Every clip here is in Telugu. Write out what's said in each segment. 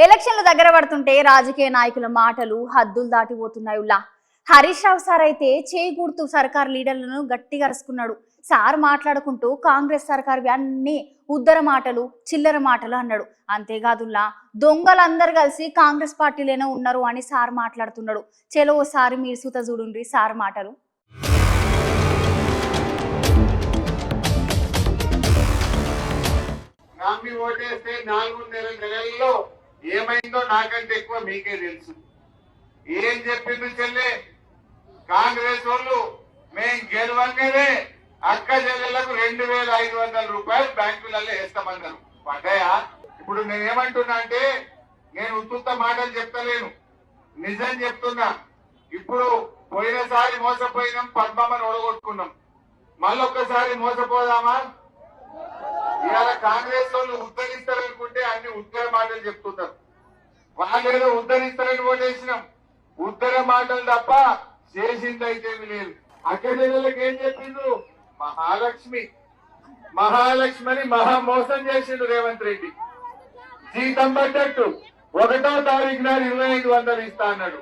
ఎలక్షన్లు దగ్గర పడుతుంటే రాజకీయ నాయకుల మాటలు హద్దులు దాటిపోతున్నాయి. హరీష్ రావు సార్ అయితే చేకూర్తు సర్కార్ లీడర్లను గట్టిగా అరుచుకున్నాడు. సార్ మాట్లాడుకుంటూ కాంగ్రెస్ సర్కార్ అన్ని ఉద్దర మాటలు చిల్లర మాటలు అన్నాడు. అంతేకాదుల్లా దొంగలందరూ కలిసి కాంగ్రెస్ పార్టీలోనే ఉన్నారు అని సార్ మాట్లాడుతున్నాడు. చెలో ఓసారి మీరు సుత చూడుండ్రి సార్ మాటలు. ఏమైందో నాకంటే ఎక్కువ మీకే తెలుసు. ఏం చెప్పింది చెల్లె, కాంగ్రెస్ వాళ్ళు మేం గెలవంగానే అక్క చెల్లెలకు 2500 రూపాయలు బ్యాంకులలో వేస్తామన్నారు. పడ్డాయా? ఇప్పుడు నేనేమంటున్నా అంటే, నేను ఉత్తుత్త మాటలు చెప్తలేను, నిజం చెప్తున్నా. ఇప్పుడు పోయినసారి మోసపోయినాం, పద్మమ్మని ఓడగొట్టుకున్నాం, మళ్ళొక్కసారి మోసపోదామా? ఇవాళ కాంగ్రెస్ వాళ్ళు ఉద్ధరిస్తారనుకుంటే అన్ని ఉత్తర మాటలు చెప్తున్నారు. వాళ్ళు ఏదో ఉద్ధరిస్తారని ఓటేసినాం, ఉత్తర మాటలు తప్ప చేసిందైతే లేదు. అక్కడికి ఏం చెప్పిండు? మహాలక్ష్మి అని మహా మోసం చేసిండు రేవంత్ రెడ్డి. జీతం పడ్డట్టు 1వ తారీఖు నాడు 2500 ఇస్తా అన్నాడు.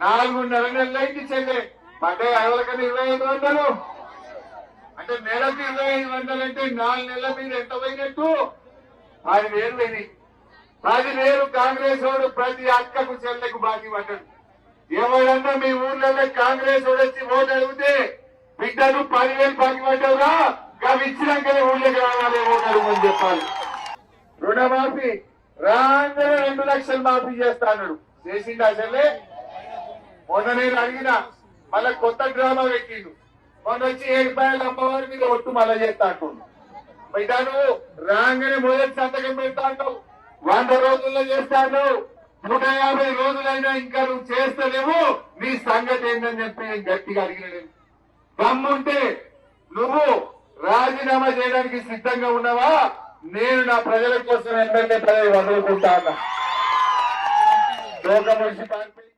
4.5 నెలలైంది చెల్లె, పడ్డాయి ఎవరికన్నా 2500. అంటే నెలకు 2500 అంటే 4 నెలల మీద ఎంత పోయినట్టు? 10,000 పోయినాయి. 10,000 కాంగ్రెస్ వాడు ప్రతి అక్కకు చెల్లెకు బాకీ పడ్డాడు. ఎవరన్నా మీ ఊర్లలో కాంగ్రెస్ వాడు వచ్చి ఓటు అడిగితే, బిడ్డను 10,000 బాకీ పడ్డావురా, అవి ఇచ్చినాకనే ఊళ్ళకి రావాలి ఓటు అడుగుమని చెప్పాలి. రుణమాఫీ రాగానే 2 లక్షలు మాఫీ చేస్తా అన్నాడు. చేసిండా చెల్లె? మొన్న నేను అడిగినా, మళ్ళా కొత్త డ్రామా పెట్టిండు. మొన్న వచ్చి 7 రూపాయల అమ్మవారి మీద ఒట్టు మళ్ళా చేస్తా అంటుండు. బిడ్డను రాగానే మొదటి సంతకం పెడతా అంటావు, 100 రోజుల్లో చేస్తాను, 150 రోజులైనా ఇంకా నువ్వు చేస్తలేవు, నీ సంగతి ఏంటని చెప్పి నేను గట్టిగా అడిగిన. దమ్ముంటే నువ్వు రాజీనామా చేయడానికి సిద్ధంగా ఉన్నావా? నేను నా ప్రజల కోసం ఎమ్మెల్యే పదవి వదులుకుంటా అన్నా. మున్సిపాలిటీ